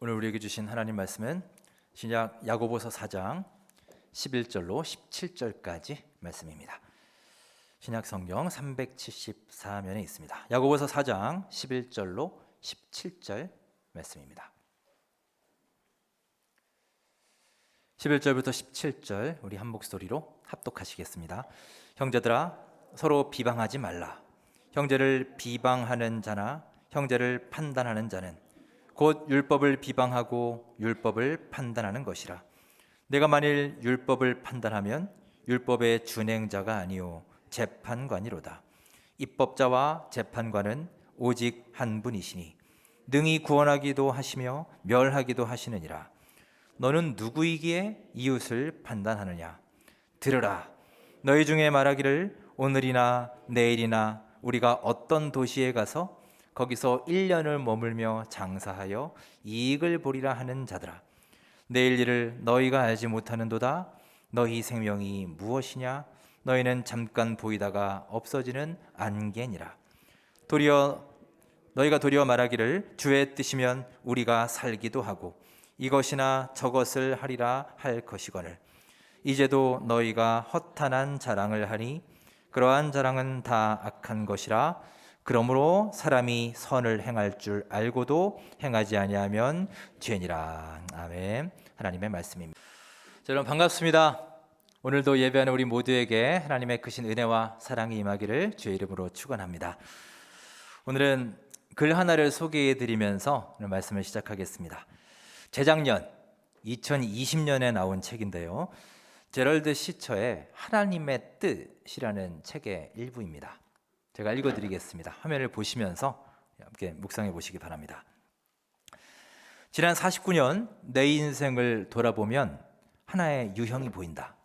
오늘 우리에게 주신 하나님 말씀은 신약 야고보서 4장 11절로 17절까지 말씀입니다. 신약 성경 374면에 있습니다. 야고보서 4장 11절로 17절 말씀입니다. 11절부터 17절 우리 한 목소리로 합독하시겠습니다. 형제들아 서로 비방하지 말라. 형제를 비방하는 자나 형제를 판단하는 자는 곧 율법을 비방하고 율법을 판단하는 것이라. 내가 만일 율법을 판단하면 율법의 준행자가 아니요 재판관이로다. 입법자와 재판관은 오직 한 분이시니 능히 구원하기도 하시며 멸하기도 하시느니라. 너는 누구이기에 이웃을 판단하느냐? 들으라. 너희 중에 말하기를 오늘이나 내일이나 우리가 어떤 도시에 가서 거기서 1년을 머물며 장사하여 이익을 보리라 하는 자들아. 내일 일을 너희가 알지 못하는도다. 너희 생명이 무엇이냐? 너희는 잠깐 보이다가 없어지는 안개니라. 너희가 도리어 말하기를 주의 뜻이면 우리가 살기도 하고 이것이나 저것을 하리라 할 것이거늘 이제도 너희가 허탄한 자랑을 하니 그러한 자랑은 다 악한 것이라. 그러므로 사람이 선을 행할 줄 알고도 행하지 아니하면 죄니라. 아멘. 하나님의 말씀입니다. 자, 여러분 반갑습니다. 오늘도 예배하는 우리 모두에게 하나님의 크신 은혜와 사랑이 임하기를 주의 이름으로 축원합니다. 오늘은 글 하나를 소개해 드리면서 오늘 말씀을 시작하겠습니다. 재작년 2020년에 나온 책인데요. 제럴드 시처의 하나님의 뜻이라는 책의 일부입니다. 제가 읽어드리겠습니다. 화면을 보시면서 함께 묵상해 보시기 바랍니다. 지난 49년 내 인생을 돌아보면 하나의 유형이 보인다.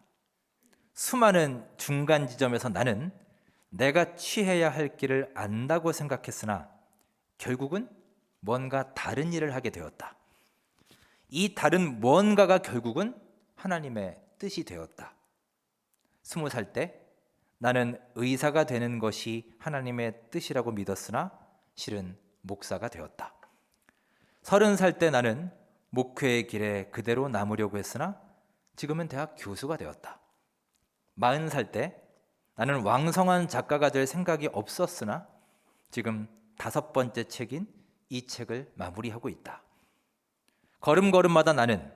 수많은 중간 지점에서 나는 내가 취해야 할 길을 안다고 생각했으나 결국은 뭔가 다른 일을 하게 되었다. 이 다른 뭔가가 결국은 하나님의 뜻이 되었다. 20살 때 나는 의사가 되는 것이 하나님의 뜻이라고 믿었으나 실은 목사가 되었다. 30살 때 나는 목회의 길에 그대로 남으려고 했으나 지금은 대학 교수가 되었다. 40살 때 나는 왕성한 작가가 될 생각이 없었으나 지금 5번째 책인 이 책을 마무리하고 있다. 걸음걸음마다 나는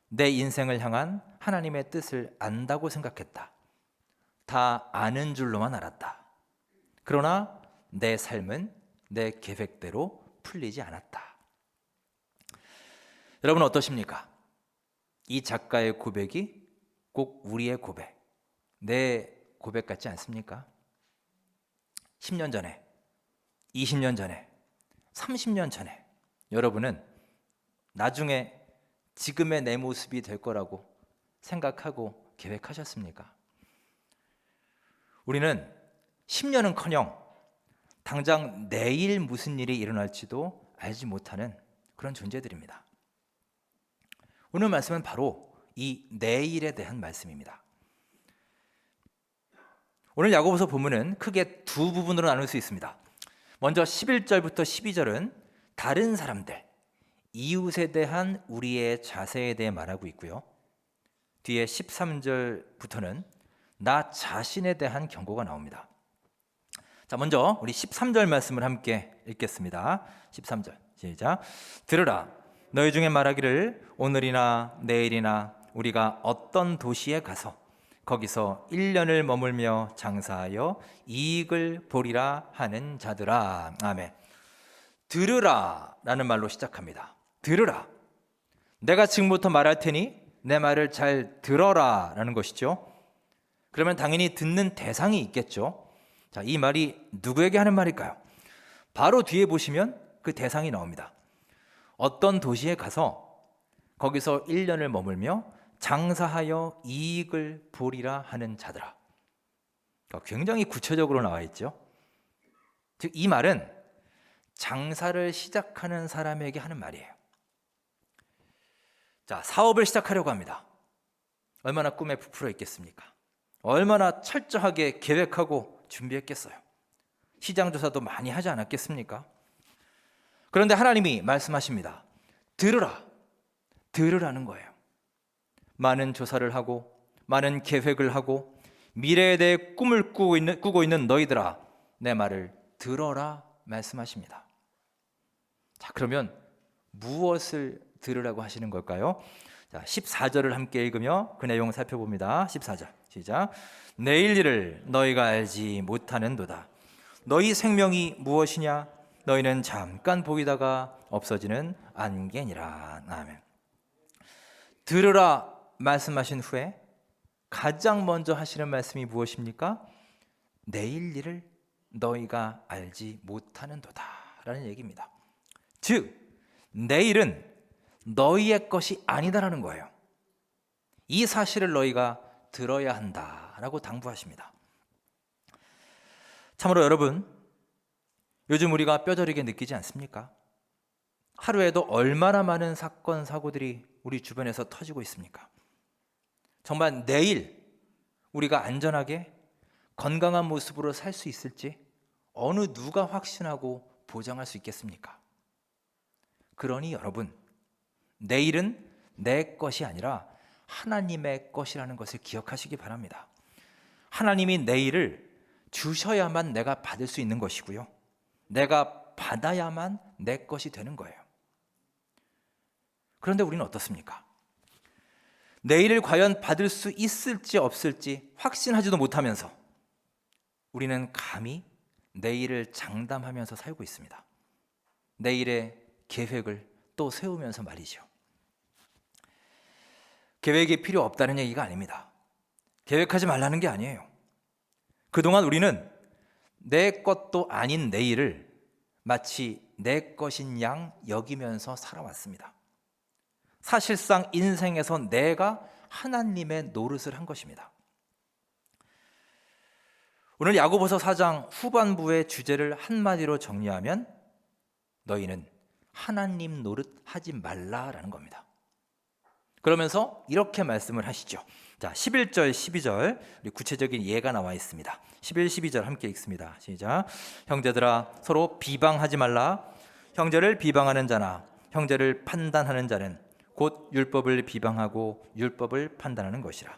내 인생을 향한 하나님의 뜻을 안다고 생각했다. 다 아는 줄로만 알았다. 그러나 내 삶은 내 계획대로 풀리지 않았다. 여러분 어떠십니까? 이 작가의 고백이 꼭 우리의 고백, 내 고백 같지 않습니까? 10년 전에, 20년 전에, 30년 전에 여러분은 나중에 지금의 내 모습이 될 거라고 생각하고 계획하셨습니까? 우리는 10년은커녕 당장 내일 무슨 일이 일어날지도 알지 못하는 그런 존재들입니다. 오늘 말씀은 바로 이 내일에 대한 말씀입니다. 오늘 야고보서 본문은 크게 두 부분으로 나눌 수 있습니다. 먼저 11절부터 12절은 다른 사람들, 이웃에 대한 우리의 자세에 대해 말하고 있고요. 뒤에 13절부터는 나 자신에 대한 경고가 나옵니다. 자, 먼저 우리 13절 말씀을 함께 읽겠습니다. 13절 시작. 들으라. 너희 중에 말하기를 오늘이나 내일이나 우리가 어떤 도시에 가서 거기서 1년을 머물며 장사하여 이익을 보리라 하는 자들아. 아멘. 들으라 라는 말로 시작합니다. 들으라. 내가 지금부터 말할 테니 내 말을 잘 들어라 라는 것이죠. 그러면 당연히 듣는 대상이 있겠죠. 자, 이 말이 누구에게 하는 말일까요? 바로 뒤에 보시면 그 대상이 나옵니다. 어떤 도시에 가서 거기서 1년을 머물며 장사하여 이익을 보리라 하는 자들아. 굉장히 구체적으로 나와 있죠. 즉, 이 말은 장사를 시작하는 사람에게 하는 말이에요. 자, 사업을 시작하려고 합니다. 얼마나 꿈에 부풀어 있겠습니까? 얼마나 철저하게 계획하고 준비했겠어요. 시장 조사도 많이 하지 않았겠습니까? 그런데 하나님이 말씀하십니다. 들으라는 거예요. 많은 조사를 하고 많은 계획을 하고 미래에 대해 꿈을 꾸고 있는 너희들아, 내 말을 들어라 말씀하십니다. 자, 그러면 무엇을 들으라고 하시는 걸까요? 자, 14절을 함께 읽으며 그 내용을 살펴봅니다. 14절 시작. 내일 일을 너희가 알지 못하는도다. 너희 생명이 무엇이냐? 너희는 잠깐 보이다가 없어지는 안개니라. 아멘. 들으라 말씀하신 후에 가장 먼저 하시는 말씀이 무엇입니까? 내일 일을 너희가 알지 못하는도다 라는 얘기입니다. 즉 내일은 너희의 것이 아니다라는 거예요. 이 사실을 너희가 들어야 한다라고 당부하십니다. 참으로 여러분, 요즘 우리가 뼈저리게 느끼지 않습니까? 하루에도 얼마나 많은 사건 사고들이 우리 주변에서 터지고 있습니까? 정말 내일 우리가 안전하게 건강한 모습으로 살 수 있을지 어느 누가 확신하고 보장할 수 있겠습니까? 그러니 여러분, 내일은 내 것이 아니라 하나님의 것이라는 것을 기억하시기 바랍니다. 하나님이 내일을 주셔야만 내가 받을 수 있는 것이고요, 내가 받아야만 내 것이 되는 거예요. 그런데 우리는 어떻습니까? 내일을 과연 받을 수 있을지 없을지 확신하지도 못하면서 우리는 감히 내일을 장담하면서 살고 있습니다. 내일의 계획을 또 세우면서 말이죠. 계획이 필요 없다는 얘기가 아닙니다. 계획하지 말라는 게 아니에요. 그동안 우리는 내 것도 아닌 내일을 마치 내 것인 양 여기면서 살아왔습니다. 사실상 인생에서 내가 하나님의 노릇을 한 것입니다. 오늘 야고보서 4장 후반부의 주제를 한마디로 정리하면 너희는 하나님 노릇 하지 말라라는 겁니다. 그러면서 이렇게 말씀을 하시죠. 자, 11절, 12절 우리 구체적인 예가 나와 있습니다. 11, 12절 함께 읽습니다. 시작. 형제들아, 서로 비방하지 말라. 형제를 비방하는 자나 형제를 판단하는 자는 곧 율법을 비방하고 율법을 판단하는 것이라.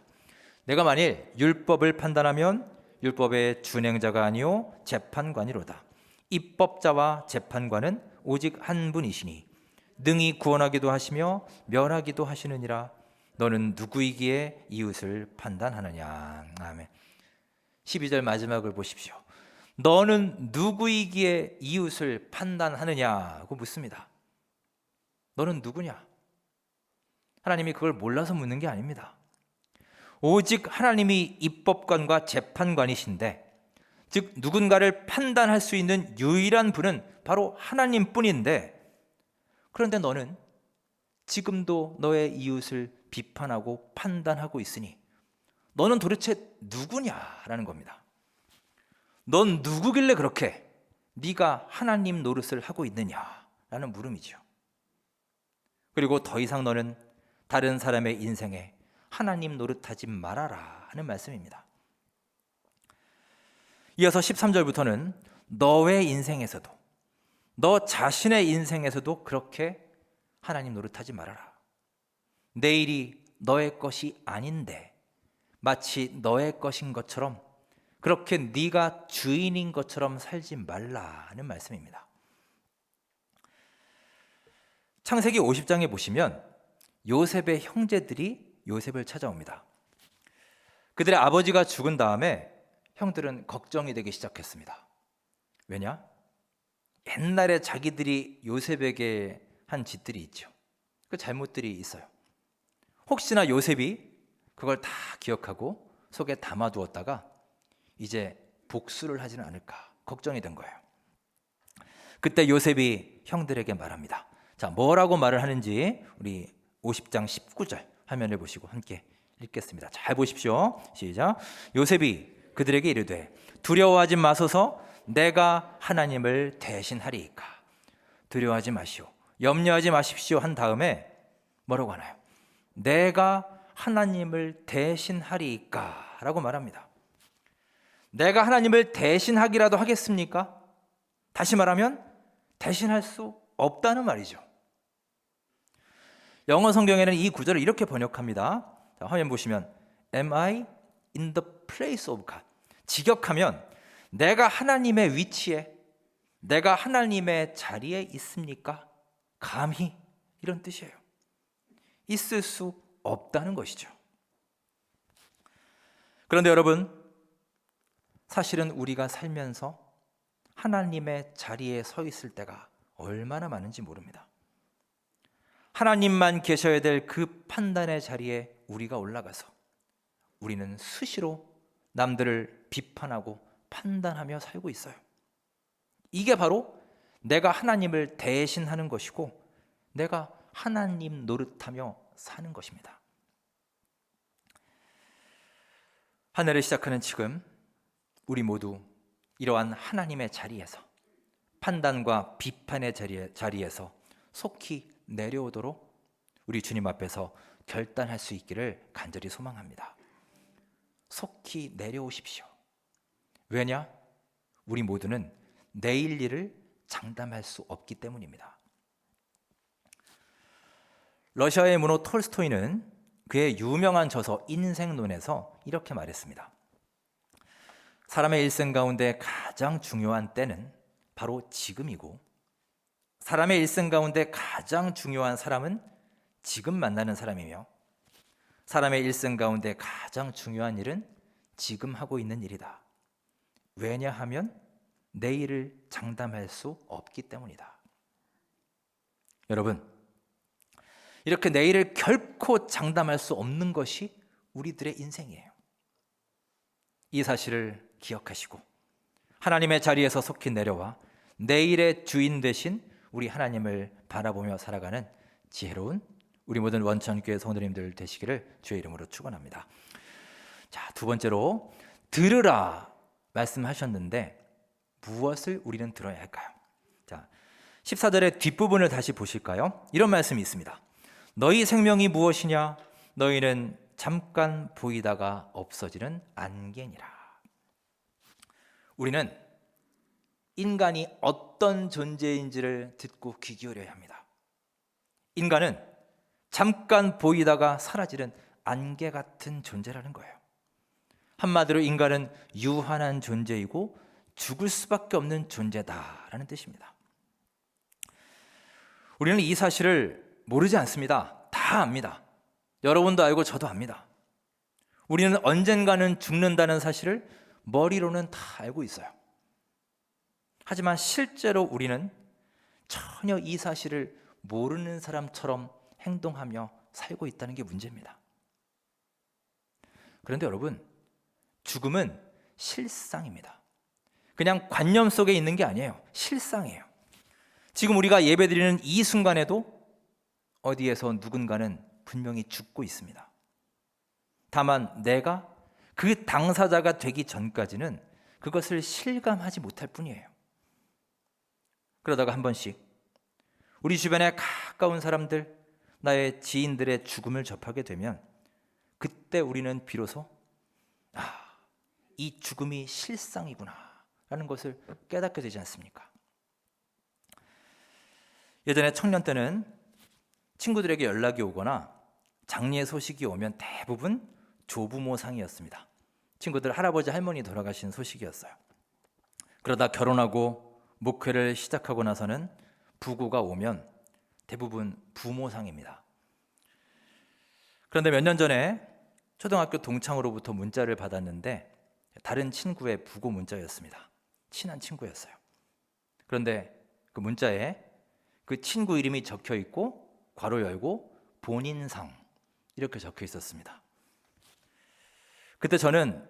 내가 만일 율법을 판단하면 율법의 준행자가 아니요 재판관이로다. 입법자와 재판관은 오직 한 분이시니 능히 구원하기도 하시며 멸하기도 하시느니라. 너는 누구이기에 이웃을 판단하느냐. 아멘. 12절 마지막을 보십시오. 너는 누구이기에 이웃을 판단하느냐고 묻습니다. 너는 누구냐? 하나님이 그걸 몰라서 묻는 게 아닙니다. 오직 하나님이 입법관과 재판관이신데, 즉 누군가를 판단할 수 있는 유일한 분은 바로 하나님뿐인데, 그런데 너는 지금도 너의 이웃을 비판하고 판단하고 있으니 너는 도대체 누구냐라는 겁니다. 넌 누구길래 그렇게 네가 하나님 노릇을 하고 있느냐라는 물음이죠. 그리고 더 이상 너는 다른 사람의 인생에 하나님 노릇하지 말아라 하는 말씀입니다. 이어서 13절부터는 너의 인생에서도, 너 자신의 인생에서도 그렇게 하나님 노릇하지 말아라. 내일이 너의 것이 아닌데 마치 너의 것인 것처럼 그렇게 네가 주인인 것처럼 살지 말라는 말씀입니다. 창세기 50장에 보시면 요셉의 형제들이 요셉을 찾아옵니다. 그들의 아버지가 죽은 다음에 형들은 걱정이 되기 시작했습니다. 왜냐? 옛날에 자기들이 요셉에게 한 짓들이 있죠. 그 잘못들이 있어요. 혹시나 요셉이 그걸 다 기억하고 속에 담아두었다가 이제 복수를 하지는 않을까 걱정이 된 거예요. 그때 요셉이 형들에게 말합니다. 자, 뭐라고 말을 하는지 우리 50장 19절 화면을 보시고 함께 읽겠습니다. 잘 보십시오. 시작. 요셉이 그들에게 이르되 두려워하지 마소서, 내가 하나님을 대신하리이까. 두려워하지 마시오, 염려하지 마십시오 한 다음에 뭐라고 하나요? 내가 하나님을 대신하리이까 라고 말합니다. 내가 하나님을 대신하기라도 하겠습니까? 다시 말하면 대신할 수 없다는 말이죠. 영어 성경에는 이 구절을 이렇게 번역합니다. 자, 화면 보시면 Am I in the place of God? 직역하면 내가 하나님의 위치에, 내가 하나님의 자리에 있습니까? 감히, 이런 뜻이에요. 있을 수 없다는 것이죠. 그런데 여러분, 사실은 우리가 살면서 하나님의 자리에 서 있을 때가 얼마나 많은지 모릅니다. 하나님만 계셔야 될 그 판단의 자리에 우리가 올라가서 우리는 수시로 남들을 비판하고 판단하며 살고 있어요. 이게 바로 내가 하나님을 대신하는 것이고 내가 하나님 노릇하며 사는 것입니다. 한 해를 시작하는 지금 우리 모두 이러한 하나님의 자리에서, 판단과 비판의 자리에서 속히 내려오도록 우리 주님 앞에서 결단할 수 있기를 간절히 소망합니다. 속히 내려오십시오. 왜냐? 우리 모두는 내일 일을 장담할 수 없기 때문입니다. 러시아의 문호 톨스토이는 그의 유명한 저서 인생론에서 이렇게 말했습니다. 사람의 일생 가운데 가장 중요한 때는 바로 지금이고, 사람의 일생 가운데 가장 중요한 사람은 지금 만나는 사람이며, 사람의 일생 가운데 가장 중요한 일은 지금 하고 있는 일이다. 왜냐하면 내일을 장담할 수 없기 때문이다. 여러분, 이렇게 내일을 결코 장담할 수 없는 것이 우리들의 인생이에요. 이 사실을 기억하시고 하나님의 자리에서 속히 내려와 내일의 주인 되신 우리 하나님을 바라보며 살아가는 지혜로운 우리 모든 원천교회 성도님들 되시기를 주의 이름으로 축원합니다. 자, 두 번째로 들으라 말씀하셨는데 무엇을 우리는 들어야 할까요? 자, 14절의 뒷부분을 다시 보실까요? 이런 말씀이 있습니다. 너희 생명이 무엇이냐? 너희는 잠깐 보이다가 없어지는 안개니라. 우리는 인간이 어떤 존재인지를 듣고 귀 기울여야 합니다. 인간은 잠깐 보이다가 사라지는 안개 같은 존재라는 거예요. 한마디로 인간은 유한한 존재이고 죽을 수밖에 없는 존재다라는 뜻입니다. 우리는 이 사실을 모르지 않습니다. 다 압니다. 여러분도 알고 저도 압니다. 우리는 언젠가는 죽는다는 사실을 머리로는 다 알고 있어요. 하지만 실제로 우리는 전혀 이 사실을 모르는 사람처럼 행동하며 살고 있다는 게 문제입니다. 그런데 여러분, 죽음은 실상입니다. 그냥 관념 속에 있는 게 아니에요. 실상이에요. 지금 우리가 예배드리는 이 순간에도 어디에서 누군가는 분명히 죽고 있습니다. 다만 내가 그 당사자가 되기 전까지는 그것을 실감하지 못할 뿐이에요. 그러다가 한 번씩 우리 주변에 가까운 사람들, 나의 지인들의 죽음을 접하게 되면 그때 우리는 비로소 이 죽음이 실상이구나 라는 것을 깨닫게 되지 않습니까? 예전에 청년 때는 친구들에게 연락이 오거나 장례 소식이 오면 대부분 조부모상이었습니다. 친구들 할아버지 할머니 돌아가신 소식이었어요. 그러다 결혼하고 목회를 시작하고 나서는 부고가 오면 대부분 부모상입니다. 그런데 몇 년 전에 초등학교 동창으로부터 문자를 받았는데 다른 친구의 부고 문자였습니다. 친한 친구였어요. 그런데 그 문자에 그 친구 이름이 적혀 있고 괄호 열고 본인상 이렇게 적혀 있었습니다. 그때 저는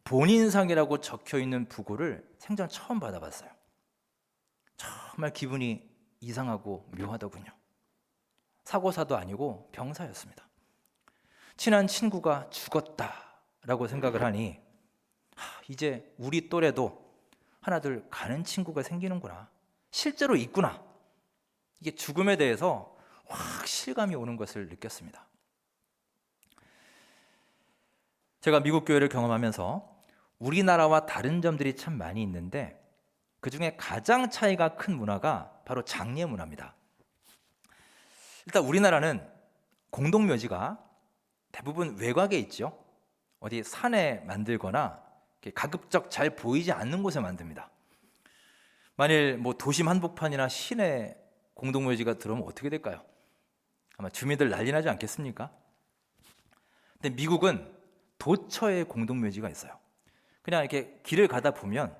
본인상이라고 적혀 있는 부고를 생전 처음 받아봤어요. 정말 기분이 이상하고 묘하더군요. 사고사도 아니고 병사였습니다. 친한 친구가 죽었다라고 생각을 하니 이제 우리 또래도 하나둘 가는 친구가 생기는구나. 실제로 있구나. 이게 죽음에 대해서 확 실감이 오는 것을 느꼈습니다. 제가 미국 교회를 경험하면서 우리나라와 다른 점들이 참 많이 있는데 그중에 가장 차이가 큰 문화가 바로 장례 문화입니다. 일단 우리나라는 공동묘지가 대부분 외곽에 있죠. 어디 산에 만들거나 가급적 잘 보이지 않는 곳에 만듭니다. 만일 도심 한복판이나 시내 공동묘지가 들어오면 어떻게 될까요? 아마 주민들 난리 나지 않겠습니까? 근데 미국은 도처에 공동묘지가 있어요. 그냥 이렇게 길을 가다 보면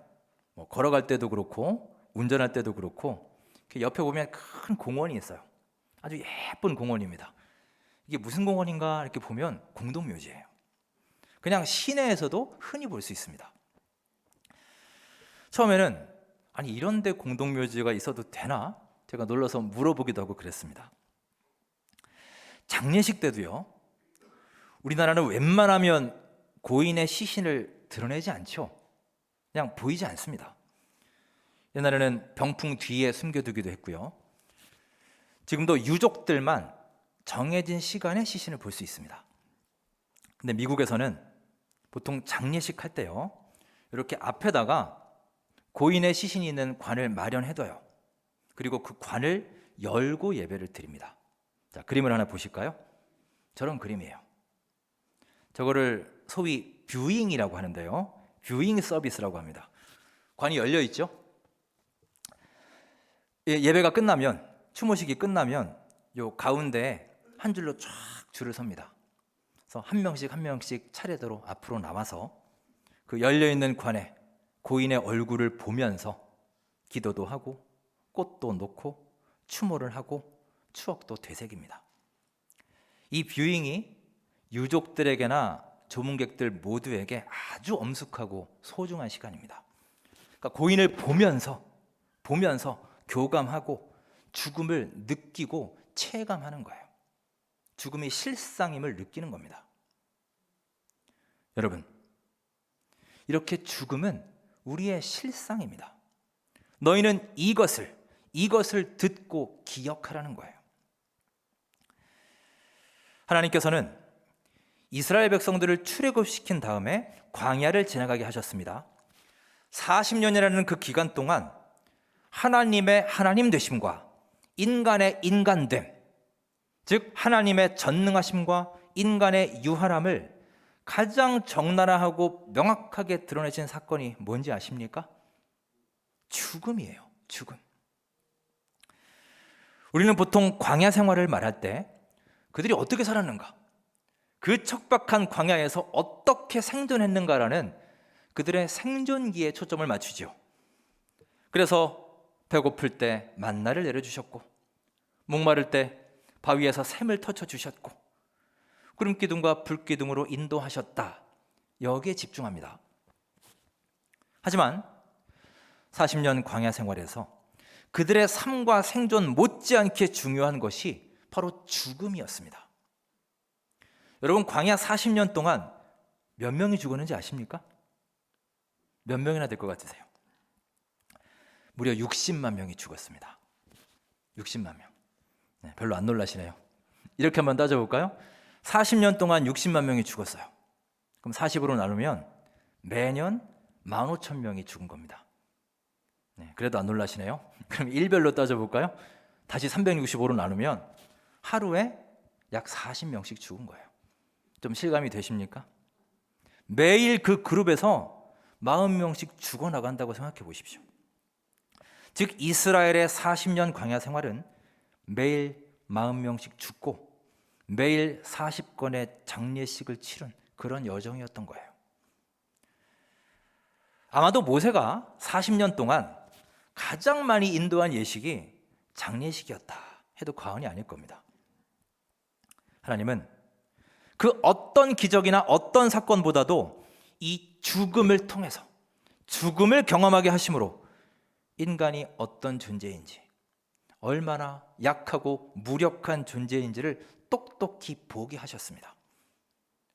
걸어갈 때도 그렇고 운전할 때도 그렇고 옆에 보면 큰 공원이 있어요. 아주 예쁜 공원입니다. 이게 무슨 공원인가 이렇게 보면 공동묘지예요. 그냥 시내에서도 흔히 볼 수 있습니다. 처음에는 아니 이런 데 공동묘지가 있어도 되나? 제가 놀라서 물어보기도 하고 그랬습니다. 장례식 때도요. 우리나라는 웬만하면 고인의 시신을 드러내지 않죠. 그냥 보이지 않습니다. 옛날에는 병풍 뒤에 숨겨두기도 했고요. 지금도 유족들만 정해진 시간에 시신을 볼 수 있습니다. 근데 미국에서는 보통 장례식 할 때요, 이렇게 앞에다가 고인의 시신이 있는 관을 마련해둬요. 그리고 그 관을 열고 예배를 드립니다. 자, 그림을 하나 보실까요? 저런 그림이에요. 저거를 소위 뷰잉이라고 하는데요. 뷰잉 서비스라고 합니다. 관이 열려 있죠? 예배가 끝나면, 추모식이 끝나면 요 가운데 한 줄로 쫙 줄을 섭니다. 그래서 한 명씩 한 명씩 차례대로 앞으로 나와서 그 열려 있는 관에 고인의 얼굴을 보면서 기도도 하고 꽃도 놓고 추모를 하고 추억도 되새깁니다. 이 뷰잉이 유족들에게나 조문객들 모두에게 아주 엄숙하고 소중한 시간입니다. 그러니까 고인을 보면서 교감하고 죽음을 느끼고 체감하는 거예요. 죽음이 실상임을 느끼는 겁니다. 여러분, 이렇게 죽음은 우리의 실상입니다. 너희는 이것을 듣고 기억하라는 거예요. 하나님께서는 이스라엘 백성들을 출애굽시킨 다음에 광야를 지나가게 하셨습니다. 40년이라는 그 기간 동안 하나님의 하나님 되심과 인간의 인간됨, 즉 하나님의 전능하심과 인간의 유한함을 가장 적나라하고 명확하게 드러내신 사건이 뭔지 아십니까? 죽음이에요. 죽음. 우리는 보통 광야 생활을 말할 때 그들이 어떻게 살았는가, 그 척박한 광야에서 어떻게 생존했는가라는 그들의 생존기에 초점을 맞추죠. 그래서 배고플 때 만나를 내려주셨고, 목마를 때 바위에서 샘을 터쳐주셨고, 구름기둥과 불기둥으로 인도하셨다. 여기에 집중합니다. 하지만 40년 광야 생활에서 그들의 삶과 생존 못지않게 중요한 것이 바로 죽음이었습니다. 여러분, 광야 40년 동안 몇 명이 죽었는지 아십니까? 몇 명이나 될 것 같으세요? 무려 60만 명이 죽었습니다. 60만 명. 네, 별로 안 놀라시네요. 이렇게 한번 따져볼까요? 40년 동안 60만 명이 죽었어요. 그럼 40으로 나누면 매년 15,000명이 죽은 겁니다. 네, 그래도 안 놀라시네요. 그럼 일별로 따져볼까요? 다시 365로 나누면 하루에 약 40명씩 죽은 거예요. 좀 실감이 되십니까? 매일 그 그룹에서 40명씩 죽어나간다고 생각해 보십시오. 즉 이스라엘의 40년 광야 생활은 매일 40명씩 죽고 매일 40건의 장례식을 치른 그런 여정이었던 거예요. 아마도 모세가 40년 동안 가장 많이 인도한 예식이 장례식이었다 해도 과언이 아닐 겁니다. 하나님은 그 어떤 기적이나 어떤 사건보다도 이 죽음을 통해서 죽음을 경험하게 하심으로 인간이 어떤 존재인지, 얼마나 약하고 무력한 존재인지를 똑똑히 보게 하셨습니다.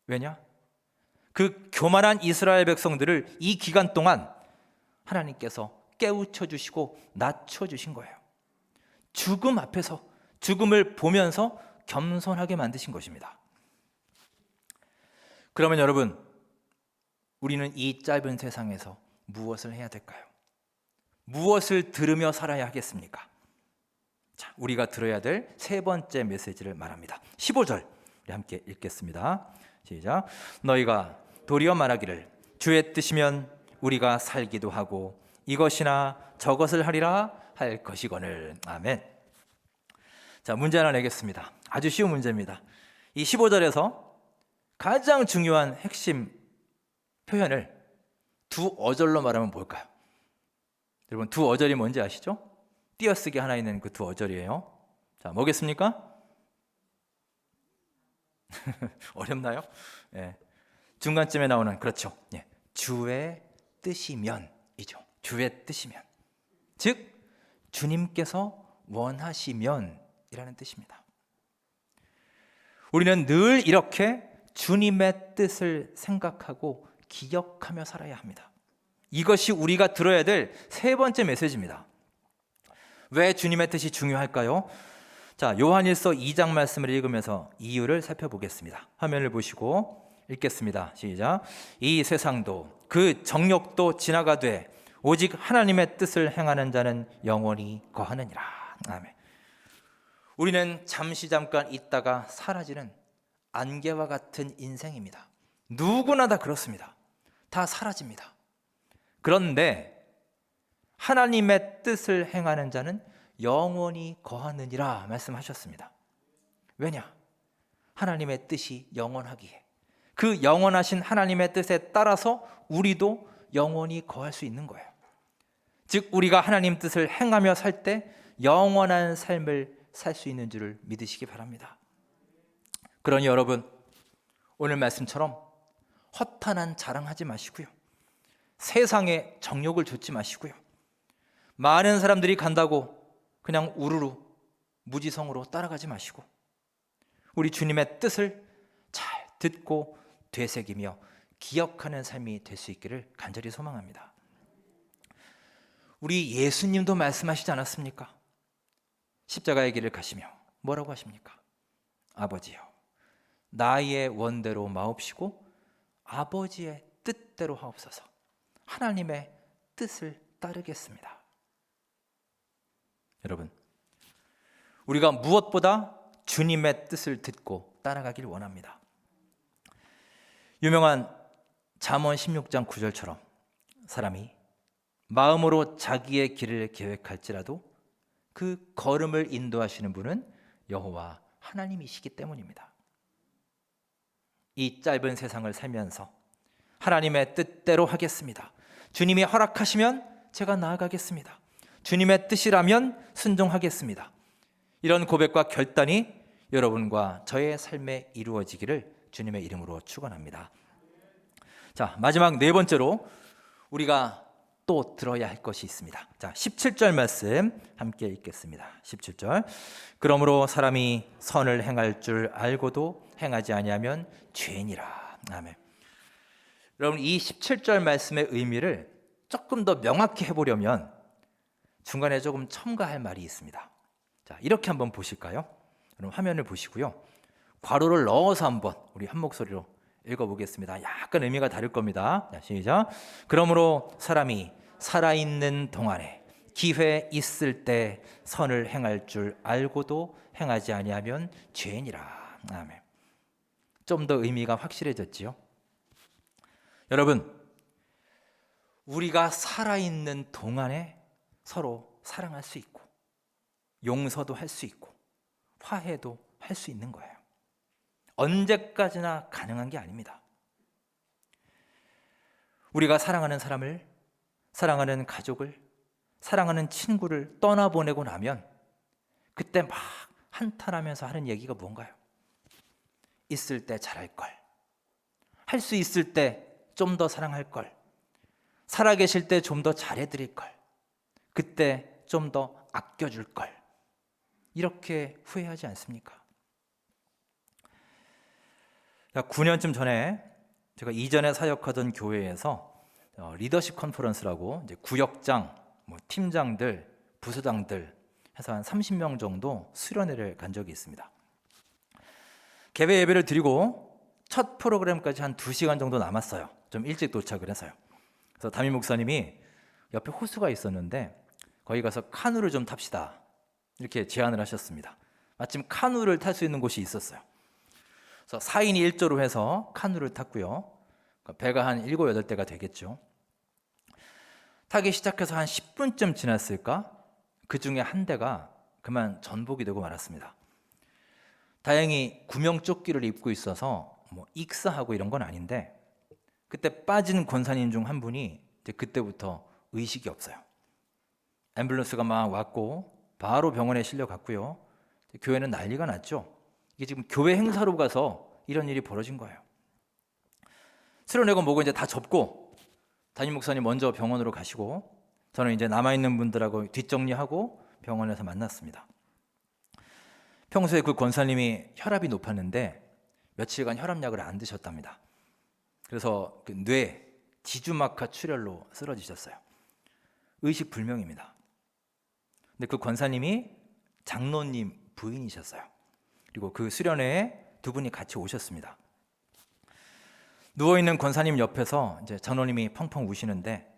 왜냐? 그 교만한 이스라엘 백성들을 이 기간 동안 하나님께서 깨우쳐 주시고 낮춰 주신 거예요. 죽음 앞에서 죽음을 보면서 겸손하게 만드신 것입니다. 그러면 여러분, 우리는 이 짧은 세상에서 무엇을 해야 될까요? 무엇을 들으며 살아야 하겠습니까? 자, 우리가 들어야 될 세 번째 메시지를 말합니다. 15절 우리 함께 읽겠습니다. 시작. 너희가 도리어 말하기를 주의 뜻이면 우리가 살기도 하고 이것이나 저것을 하리라 할 것이거늘. 아멘. 자, 문제 하나 내겠습니다. 아주 쉬운 문제입니다. 이 15절에서 가장 중요한 핵심 표현을 두 어절로 말하면 뭘까요? 여러분, 두 어절이 뭔지 아시죠? 띄어쓰기 하나 있는 그 두 어절이에요. 자, 뭐겠습니까? 어렵나요? 예. 중간쯤에 나오는, 그렇죠. 예. 주의 뜻이면이죠. 주의 뜻이면. 즉, 주님께서 원하시면 이라는 뜻입니다. 우리는 늘 이렇게 주님의 뜻을 생각하고 기억하며 살아야 합니다. 이것이 우리가 들어야 될 세 번째 메시지입니다. 왜 주님의 뜻이 중요할까요? 자, 요한일서 2장 말씀을 읽으면서 이유를 살펴보겠습니다. 화면을 보시고 읽겠습니다. 시작. 이 세상도 그 정욕도 지나가되 오직 하나님의 뜻을 행하는 자는 영원히 거하느니라. 아멘. 우리는 잠깐 있다가 사라지는 안개와 같은 인생입니다. 누구나 다 그렇습니다. 다 사라집니다. 그런데 하나님의 뜻을 행하는 자는 영원히 거하느니라 말씀하셨습니다. 왜냐? 하나님의 뜻이 영원하기에 그 영원하신 하나님의 뜻에 따라서 우리도 영원히 거할 수 있는 거예요. 즉, 우리가 하나님 뜻을 행하며 살 때 영원한 삶을 살 수 있는 줄을 믿으시기 바랍니다. 그러니 여러분, 오늘 말씀처럼 허탄한 자랑하지 마시고요, 세상에 정욕을 좇지 마시고요, 많은 사람들이 간다고 그냥 우르르 무지성으로 따라가지 마시고 우리 주님의 뜻을 잘 듣고 되새기며 기억하는 삶이 될 수 있기를 간절히 소망합니다. 우리 예수님도 말씀하시지 않았습니까? 십자가의 길을 가시며 뭐라고 하십니까? 아버지여, 나의 원대로 마옵시고 아버지의 뜻대로 하옵소서. 하나님의 뜻을 따르겠습니다. 여러분, 우리가 무엇보다 주님의 뜻을 듣고 따라가길 원합니다. 유명한 잠언 16장 9절처럼 사람이 마음으로 자기의 길을 계획할지라도 그 걸음을 인도하시는 분은 여호와 하나님이시기 때문입니다. 이 짧은 세상을 살면서 하나님의 뜻대로 하겠습니다. 주님이 허락하시면 제가 나아가겠습니다. 주님의 뜻이라면 순종하겠습니다. 이런 고백과 결단이 여러분과 저의 삶에 이루어지기를 주님의 이름으로 축원합니다. 자, 마지막 네 번째로 우리가 또 들어야 할 것이 있습니다. 자, 17절 말씀 함께 읽겠습니다. 17절. 그러므로 사람이 선을 행할 줄 알고도 행하지 아니하면 죄니라. 아멘. 여러분, 이 17절 말씀의 의미를 조금 더 명확히 해보려면 중간에 조금 첨가할 말이 있습니다. 자, 이렇게 한번 보실까요? 그럼 화면을 보시고요, 괄호를 넣어서 한번 우리 한 목소리로 읽어보겠습니다. 약간 의미가 다를 겁니다. 자, 시작. 그러므로 사람이 살아있는 동안에 기회 있을 때 선을 행할 줄 알고도 행하지 아니하면 죄니라. 아멘. 좀 더 의미가 확실해졌지요? 여러분, 우리가 살아있는 동안에 서로 사랑할 수 있고 용서도 할 수 있고 화해도 할 수 있는 거예요. 언제까지나 가능한 게 아닙니다. 우리가 사랑하는 사람을, 사랑하는 가족을, 사랑하는 친구를 떠나보내고 나면 그때 막 한탄하면서 하는 얘기가 뭔가요? 있을 때 잘할 걸, 할 수 있을 때 좀 더 사랑할 걸, 살아계실 때 좀 더 잘해드릴 걸, 그때 좀 더 아껴줄 걸, 이렇게 후회하지 않습니까? 9년쯤 전에 제가 이전에 사역하던 교회에서 리더십 컨퍼런스라고 이제 구역장, 팀장들, 부서장들 해서 한 30명 정도 수련회를 간 적이 있습니다. 개회 예배를 드리고 첫 프로그램까지 한 2시간 정도 남았어요. 좀 일찍 도착을 해서요. 그래서 담임 목사님이 옆에 호수가 있었는데 거기 가서 카누를 좀 탑시다 이렇게 제안을 하셨습니다. 마침 카누를 탈 수 있는 곳이 있었어요. 그래서 4인이 1조로 해서 카누를 탔고요. 배가 한 7, 8대가 되겠죠. 타기 시작해서 한 10분쯤 지났을까? 그 중에 한 대가 그만 전복이 되고 말았습니다. 다행히 구명조끼를 입고 있어서 익사하고 이런 건 아닌데, 그때 빠진 권사님 중 한 분이 이제 그때부터 의식이 없어요. 앰뷸런스가 막 왔고 바로 병원에 실려갔고요. 교회는 난리가 났죠. 이게 지금 교회 행사로 가서 이런 일이 벌어진 거예요. 수련회고 뭐고 이제 다 접고 담임 목사님 먼저 병원으로 가시고 저는 이제 남아있는 분들하고 뒷정리하고 병원에서 만났습니다. 평소에 그 권사님이 혈압이 높았는데 며칠간 혈압약을 안 드셨답니다. 그래서 그 뇌 지주막하 출혈로 쓰러지셨어요. 의식 불명입니다. 근데 그 권사님이 장로님 부인이셨어요. 그리고 그 수련회에 두 분이 같이 오셨습니다. 누워있는 권사님 옆에서 이제 장로님이 펑펑 우시는데,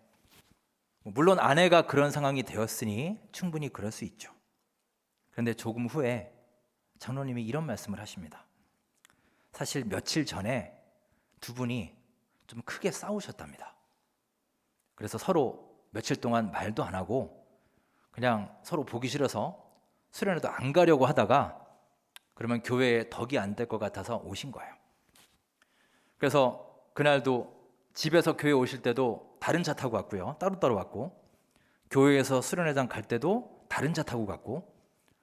물론 아내가 그런 상황이 되었으니 충분히 그럴 수 있죠. 그런데 조금 후에 장로님이 이런 말씀을 하십니다. 사실 며칠 전에 두 분이 좀 크게 싸우셨답니다. 그래서 서로 며칠 동안 말도 안 하고 그냥 서로 보기 싫어서 수련회도 안 가려고 하다가 그러면 교회에 덕이 안 될 것 같아서 오신 거예요. 그래서 그날도 집에서 교회 오실 때도 다른 차 타고 왔고요. 따로따로 왔고, 교회에서 수련회장 갈 때도 다른 차 타고 갔고,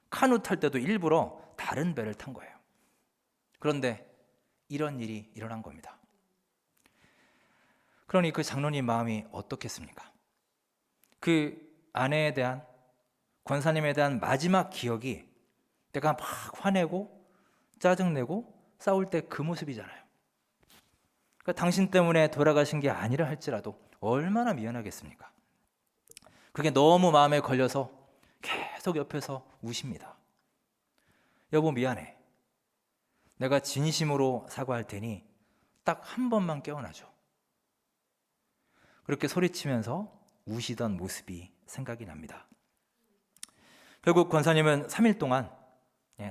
카누 탈 때도 일부러 다른 배를 탄 거예요. 그런데 이런 일이 일어난 겁니다. 그러니 그 장로님 마음이 어떻겠습니까? 그 아내에 대한, 권사님에 대한 마지막 기억이 내가 막 화내고 짜증내고 싸울 때 그 모습이잖아요. 그러니까 당신 때문에 돌아가신 게 아니라 할지라도 얼마나 미안하겠습니까? 그게 너무 마음에 걸려서 계속 옆에서 우십니다. 여보 미안해. 내가 진심으로 사과할 테니 딱 한 번만 깨어나줘. 그렇게 소리치면서 우시던 모습이 생각이 납니다. 결국 권사님은 3일 동안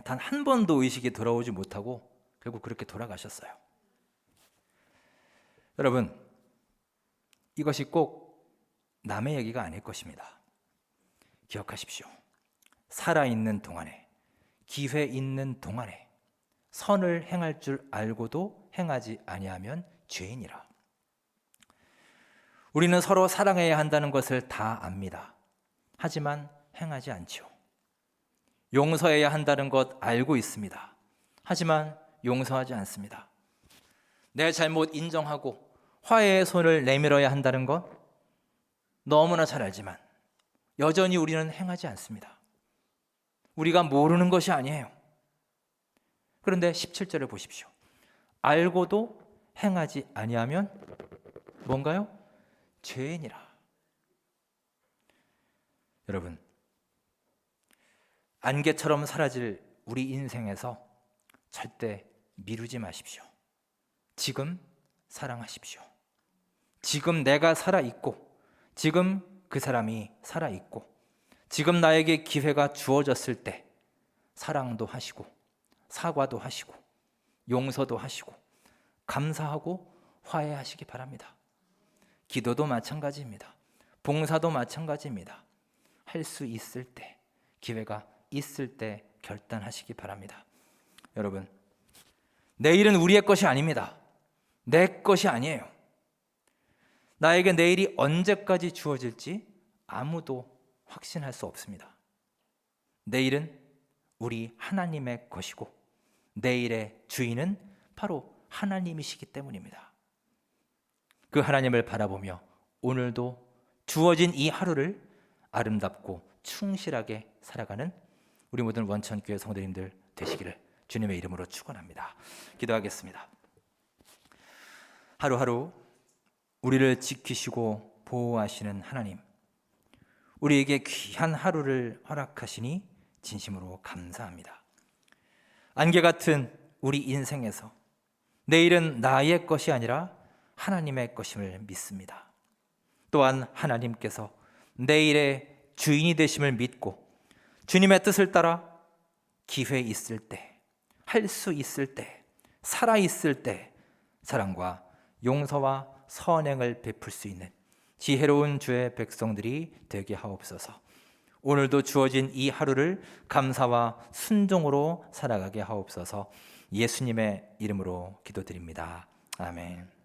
단 한 번도 의식이 돌아오지 못하고 결국 그렇게 돌아가셨어요. 여러분, 이것이 꼭 남의 얘기가 아닐 것입니다. 기억하십시오. 살아있는 동안에, 기회 있는 동안에 선을 행할 줄 알고도 행하지 아니하면 죄인이라. 우리는 서로 사랑해야 한다는 것을 다 압니다. 하지만 행하지 않죠. 용서해야 한다는 것 알고 있습니다. 하지만 용서하지 않습니다. 내 잘못 인정하고 화해의 손을 내밀어야 한다는 것 너무나 잘 알지만 여전히 우리는 행하지 않습니다. 우리가 모르는 것이 아니에요. 그런데 17절을 보십시오. 알고도 행하지 아니하면 뭔가요? 죄인이라. 여러분, 안개처럼 사라질 우리 인생에서 절대 미루지 마십시오. 지금 사랑하십시오. 지금 내가 살아있고, 지금 그 사람이 살아있고, 지금 나에게 기회가 주어졌을 때 사랑도 하시고, 사과도 하시고, 용서도 하시고, 감사하고 화해하시기 바랍니다. 기도도 마찬가지입니다. 봉사도 마찬가지입니다. 할 수 있을 때, 기회가 있을 때 결단하시기 바랍니다. 여러분, 내일은 우리의 것이 아닙니다. 내 것이 아니에요. 나에게 내일이 언제까지 주어질지 아무도 확신할 수 없습니다. 내일은 우리 하나님의 것이고 내일의 주인은 바로 하나님이시기 때문입니다. 그 하나님을 바라보며 오늘도 주어진 이 하루를 아름답고 충실하게 살아가는 우리 모든 원천교회 성도님들 되시기를 주님의 이름으로 축원합니다. 기도하겠습니다. 하루하루 우리를 지키시고 보호하시는 하나님, 우리에게 귀한 하루를 허락하시니 진심으로 감사합니다. 안개 같은 우리 인생에서 내일은 나의 것이 아니라 하나님의 것임을 믿습니다. 또한 하나님께서 내일의 주인이 되심을 믿고 주님의 뜻을 따라 기회 있을 때, 할 수 있을 때, 살아 있을 때 사랑과 용서와 선행을 베풀 수 있는 지혜로운 주의 백성들이 되게 하옵소서. 오늘도 주어진 이 하루를 감사와 순종으로 살아가게 하옵소서. 예수님의 이름으로 기도드립니다. 아멘.